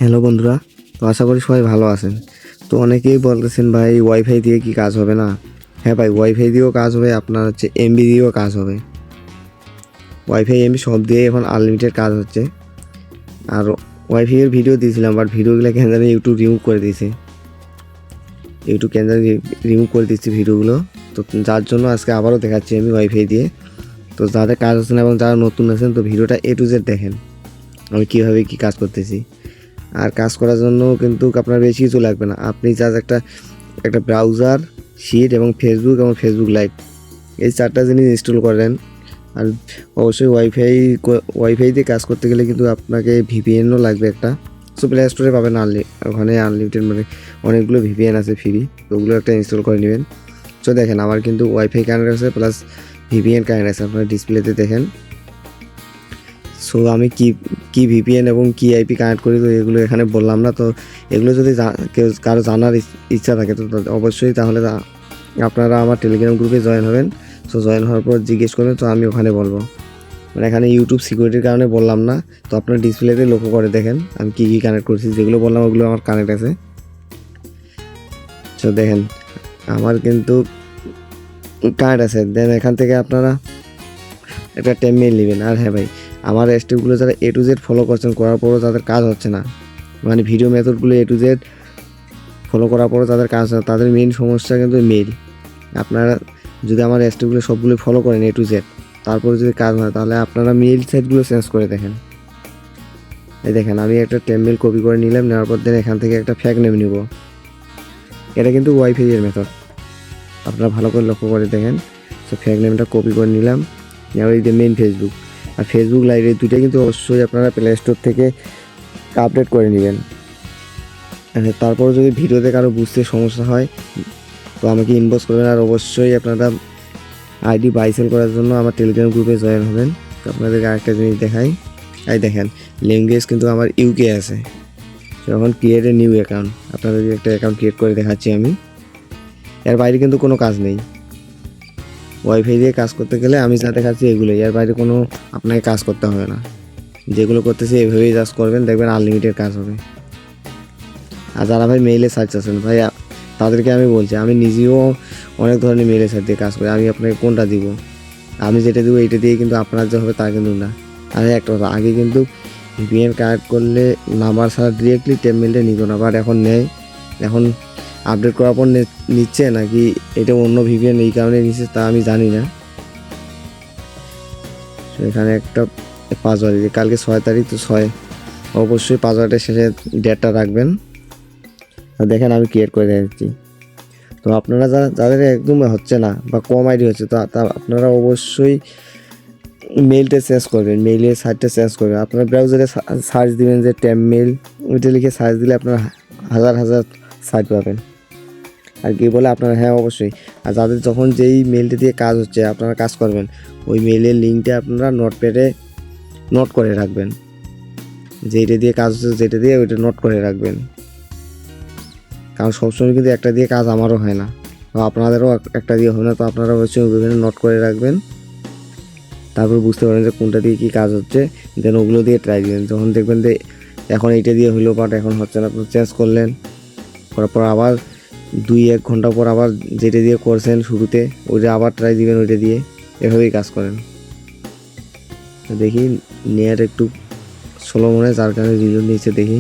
Hello বন্ধুরা, তো আশা করি সবাই ভালো আছেন। তো অনেকেই বলতেছেন ভাই ওয়াইফাই দিয়ে কি কাজ হবে না? হ্যাঁ ভাই, ওয়াইফাই দিয়েও কাজ হবে, আপনার হচ্ছে এমবি দিয়েও কাজ হবে। ওয়াইফাই এমবি সব দিয়ে এখন আনলিমিটেড কাজ হচ্ছে। আর ওয়াইফাই এর ভিডিও দিয়েছিলাম, বাট ভিডিওগুলো কেন জানি ইউটিউব রিমুভ করে দিয়েছে। ইউটিউব কেন জানি রিমুভ করে দিচ্ছে ভিডিওগুলো। তো যার জন্য আজকে আবারও দেখাচ্ছি আমি ওয়াইফাই দিয়ে। তো যাদের কাজ হচ্ছে না এবং যারা নতুন আছেন, তো ভিডিওটা A to Z দেখেন আমি কীভাবে কী কাজ করতেছি। আর কাজ করার জন্য কিন্তু আপনার বেশি কিছু লাগবে না। আপনি জাস্ট একটা ব্রাউজার, শিট এবং ফেসবুক লাইভ, এই 4টা জিনিস ইনস্টল করেন। আর অবশ্যই ওয়াইফাই দিয়ে কাজ করতে গেলে কিন্তু আপনাকে ভিপিএনও লাগবে একটা। সো প্লে স্টোরে পাবেন ওখানে আনলিমিটেড, মানে অনেকগুলো ভিপিএন আছে ফ্রি, তো ওগুলো একটা ইনস্টল করে নেবেন। সো দেখেন আমার কিন্তু ওয়াইফাই কানেক্ট আছে প্লাস ভিপিএন কানেক্ট আছে, আপনারা ডিসপ্লেতে দেখেন। সো আমি কি ভিপিএন এবং কি আইপি কানেক্ট করি, তো এগুলো এখানে বললাম না। তো এগুলো যদি কেউ কারো জানার ইচ্ছা থাকে তো অবশ্যই তাহলে আপনারা আমার টেলিগ্রাম গ্রুপে জয়েন হবেন। সো জয়েন হওয়ার পর জিজ্ঞেস করবেন, তো আমি ওখানে বলবো। মানে এখানে ইউটিউব সিকিউরিটির কারণে বললাম না। তো আপনার ডিসপ্লেতে লক্ষ্য করে দেখেন আমি কী কানেক্ট করছি, যেগুলো বললাম ওগুলো আমার কানেক্ট আছে। সো দেখেন আমার কিন্তু কানেক্ট আছে। দেন এখান থেকে আপনারা একটা টেমমেল নেবেন। আর হ্যাঁ ভাই, আমার স্টেপগুলো যারা A to Z ফলো করছেন, করার পরও তাদের কাজ হচ্ছে না, মানে ভিডিও মেথডগুলো A to Z ফলো করার পরও তাদের কাজ হয়, তাদের মেইন সমস্যা কিন্তু মেইল। আপনারা যদি আমার স্টেপগুলো সবগুলো ফলো করেন A to Z, তারপরে যদি কাজ হয়, তাহলে আপনারা মেইল সাইটগুলো চেঞ্জ করে দেখেন। এই দেখেন আমি একটা টেমমেল কপি করে নিলাম, নেওয়ার পর দেন এখান থেকে একটা ফ্যাক নেম নিব। এটা কিন্তু ওয়াইফাই এর মেথড, আপনারা ভালো করে লক্ষ্য করে দেখেন। তো ফ্যাক নেমটা কপি করে নিলাম, নেওয়ার এই যে মেইন ফেসবুক আর ফেসবুক লাইভ, এই দুইটা কিন্তু অবশ্যই আপনারা প্লে স্টোর থেকে আপডেট করে নেবেন। তারপরে যদি ভিডিওতে কারো বুঝতে সমস্যা হয় তো আমাকে ইনবক্স করবেন। আর অবশ্যই আপনারা আইডি বাই সেল করার জন্য আমার টেলিগ্রাম গ্রুপে জয়েন হবেন। তো আপনাদেরকে আরেকটা জিনিস দেখাই, এই দেখেন ল্যাঙ্গুয়েজ কিন্তু আমার ইউকে আছে। যখন ক্রিয়েট এ নিউ অ্যাকাউন্ট, আপনাদেরকে একটা অ্যাকাউন্ট ক্রিয়েট করে দেখাচ্ছি আমি। এর বাইরে কিন্তু কোনো কাজ নেই। ওয়াইফাই দিয়ে কাজ করতে গেলে আমি যা দেখাচ্ছি এগুলোই, এর বাইরে কোনো আপনাকে কাজ করতে হবে না। যেগুলো করতেছি এভাবেই জাস্ট করবেন, দেখবেন আনলিমিটেড কাজ হবে। আর যারা ভাই মেইলে সার্চ আছেন ভাই, তাদেরকে আমি বলছি, আমি নিজেও অনেক ধরনের মেইলে সার্চ দিয়ে কাজ করি। আমি আপনাকে কোনটা দিব, আমি যেটা দিব এইটা দিয়ে কিন্তু আপনার যে হবে তা কিন্তু না। আর একটা কথা, আগে কিন্তু ভিপিএন কানেক্ট করলে নাম্বার ছাড়া ডিরেক্টলি টেমমেলটা নিত না, বাট এখন নেয়। এখন আপডেট করার পর নিচ্ছে নাকি এটা অন্য ভিপিএন এই কারণে নিচ্ছে তা আমি জানি না। এখানে একটা পাসওয়ার্ড, কালকে 6 তারিখ, তো 6 অবশ্যই পাসওয়ার্ডের শেষে ডেটটা রাখবেন। দেখেন আমি ক্রিয়েট করে দিচ্ছি। তো আপনারা যাদের একদম হচ্ছে না বা কম আইডি হচ্ছে, তো আপনারা অবশ্যই মেইলটা চেঞ্জ করবেন, মেইলের সাইটটা চেঞ্জ করবেন। আপনার ব্রাউজারে সার্চ দিবেন যে টেমমেল, ওইটা লিখে সার্চ দিলে আপনারা হাজার হাজার সাইট পাবেন। আর কি বলে আপনারা, হ্যাঁ অবশ্যই। আর যাদের যখন যেই মেইলটা দিয়ে কাজ হচ্ছে আপনারা কাজ করবেন, ওই মেইলের লিঙ্কটা আপনারা নোটপ্যাডে নোট করে রাখবেন। যেইটা দিয়ে কাজ হচ্ছে, যেটা দিয়ে ওইটা নোট করে রাখবেন, কারণ সবসময় কিন্তু একটা দিয়ে কাজ আমারও হয় না, তো আপনাদেরও একটা দিয়ে হবে না। তো আপনারা অবশ্যই বিভিন্ন নোট করে রাখবেন, তারপর বুঝতে পারেন যে কোনটা দিয়ে কী কাজ হচ্ছে, দেন ওগুলো দিয়ে ট্রাই দিবেন। যখন দেখবেন যে এখন এইটা দিয়ে হইলো বাট এখন হচ্ছে না, আপনি চেঞ্জ করলেন, করার পর আবার 2-1 ঘন্টা পর আবার যেটা দিয়ে করছেন শুরুতে ওইটা আবার ট্রাই দিবেন, ওইটা দিয়ে এভাবেই কাজ করেন। দেখি নেট একটু স্লো মনে হয়, যার কারণে রিলোড নিচ্ছে। দেখি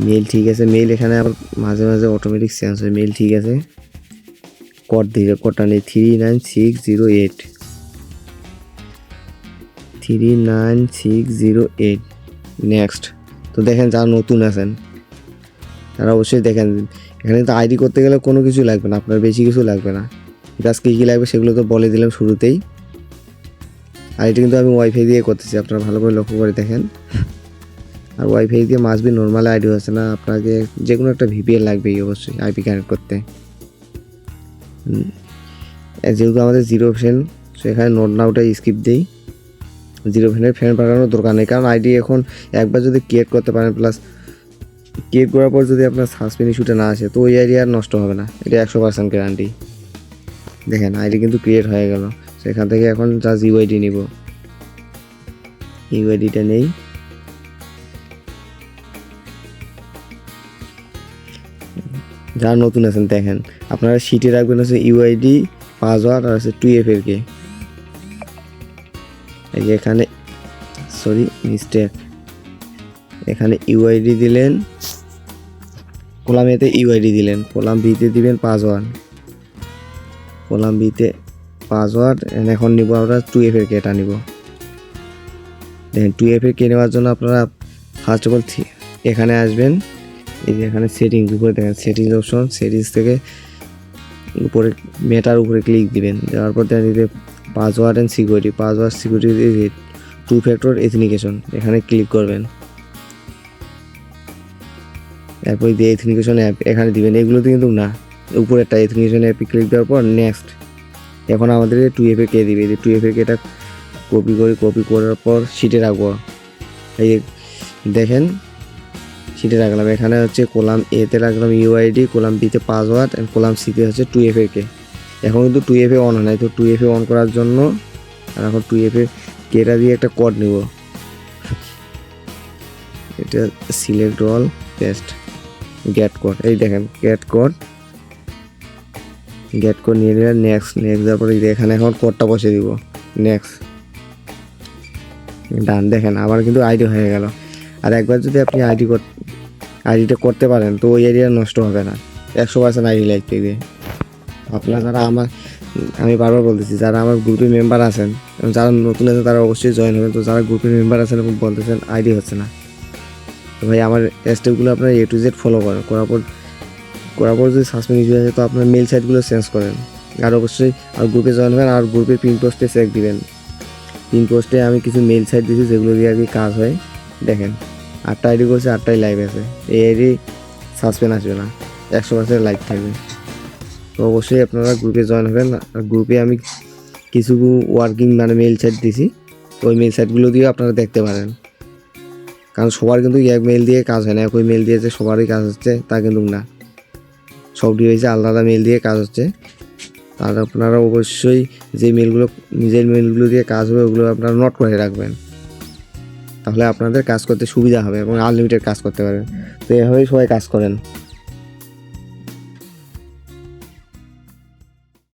মেল ঠিক আছে, মেল এখানে আবার মাঝে মাঝে অটোমেটিক চেঞ্জ হয়। মেল ঠিক আছে, কোড দিয়ে কোডটা নেই 39608 39608 নেক্সট। তো দেখেন যারা নতুন আছেন তারা অবশ্যই দেখেন, এখানে তো আইডি করতে গেলে কোনো কিছু লাগবে না, আপনার বেশি কিছু লাগবে না। জাস্ট কী লাগবে সেগুলো তো বলে দিলাম শুরুতেই। আর এটা কিন্তু আমি ওয়াইফাই দিয়ে করতেছি, আপনারা ভালো করে লক্ষ্য করে দেখেন। আর ওয়াইফাই দিয়ে মাসবি নর্মাল আইডি হচ্ছে না, আপনাকে যে কোনো একটা ভিপিএন লাগবেই অবশ্যই আইপি কানেক্ট করতে। যেহেতু আমাদের জিরো ফ্রেন্ড, সেখানে নোট নাওটা স্কিপ দিই। জিরো ফ্রেন্ড বাড়ানোর দরকার নেই, কারণ আইডি এখন একবার যদি ক্রিয়েট করতে পারেন, প্লাস ক্রিয়েট করার পর যদি আপনার সাসপেন্ড ইস্যুটা না আসে, তো ওই আইডি আর নষ্ট হবে না, এটা 100% গ্যারান্টি। দেখেন আইডি কিন্তু ক্রিয়েট হয়ে গেল। সেখান থেকে এখন জাস্ট ইউআইডি নিব, ইউআইডিটা নেই। যারা নতুন আছেন দেখেন, আপনারা শিটে রাখবেন হচ্ছে ইউআইডি, পাসওয়ার্ড আর হচ্ছে 2FA কে। এই যে এখানে সরি মিস্টেক, এখানে ইউআইডি দিলেন, কলাম এতে ইউআইডি দিলেন, কলাম বিতে দিবেন পাসওয়ার্ড, কলাম বিতে পাসওয়ার্ড। এখন নিব আমরা 2FA কে, এটা নিব। দেখেন 2FA কে নেওয়ার জন্য আপনারা ফার্স্ট অফ অল এখানে আসবেন, এই যে এখানে সেটিংস উপরে দেখেন সেটিংস অপশন, সেটিংস থেকে উপরে মেটার উপরে ক্লিক দিবেন, দেওয়ার পর দেখা দিতে password and security, password security 2 factor authentication, এখানে ক্লিক করবেন। এরপর দিয়ে এথেন্টিকেশন অ্যাপ এখানে দিবেন, এগুলোতে কিন্তু না, উপরে একটা এথেন্টিকেশন অ্যাপে ক্লিক দেওয়ার পর নেক্সট। এখন আমাদের 2FA কে দিবে, যে 2FA কে এটা কপি করার পর শিটে রাখবো। এই দেখেন শিটে রাখলাম, এখানে হচ্ছে কলাম এতে রাখলাম ইউআইডি, কলাম বিতে পাসওয়ার্ড অ্যান্ড কলাম সিতে হচ্ছে 2FA কে। এখন কিন্তু 2FA অন হয় নাই, তো 2FA অন করার জন্য আর এখন 2FA কেটা দিয়ে একটা কোড নিব, এটা select all paste get code. এই দেখেন গেট কোড নিয়ে নিলাম, নেক্সট দেওয়ার পরে এখানে এখন কোডটা বসে দিব, নেক্সট ডান। দেখেন আবার কিন্তু আইডি হয়ে গেল। আর একবার যদি আপনি আইডিটা করতে পারেন তো ওই আইডিটা নষ্ট হবে না, 100% আইডি লাগতে দিয়ে। আপনারা যারা আমি বারবার বলতেছি, যারা আমার গ্রুপের মেম্বার আছেন, যারা নতুন আছেন তারা অবশ্যই জয়েন হবেন। তো যারা গ্রুপের মেম্বার আছেন এবং বলতেছেন আইডি হচ্ছে না, তো ভাই আমার স্টেপগুলো আপনারা A to Z ফলো করেন, করার পর যদি সাসপেন্ড ইস্যু আছে তো আপনার মেল সাইটগুলো চেঞ্জ করেন। আর অবশ্যই আর গ্রুপে জয়েন হবেন, আর গ্রুপের পিন পোস্টে চেক দিবেন। পিন পোস্টে আমি কিছু মেল সাইট দিয়েছি যেগুলো দিয়ে আর কি কাজ হয়। দেখেন 8টা আইডি করছে, 8টাই লাইভ আছে, এই আইডি সাসপেন্ড আসবে না, 100% লাইভ থাকবে। তো অবশ্যই আপনারা গ্রুপে জয়েন হবেন। আর গ্রুপে আমি কিছু ওয়ার্কিং মেল সাইট দিছি, ওই মেল সাইটগুলো দিয়ে আপনারা দেখতে পারেন। কারণ সবার কিন্তু এক মেল দিয়ে কাজ হয় না, একই মেল দিয়ে যে সবারই কাজ হচ্ছে তা কিন্তু না, সব ডিভাইসে আলাদা মেল দিয়ে কাজ হচ্ছে। আর আপনারা অবশ্যই যে মেলগুলো নিজের মেলগুলো দিয়ে কাজ হবে ওগুলো আপনারা নোট করে রাখবেন, তাহলে আপনাদের কাজ করতে সুবিধা হবে এবং আনলিমিটেড কাজ করতে পারবেন। তো এভাবেই সবাই কাজ করেন।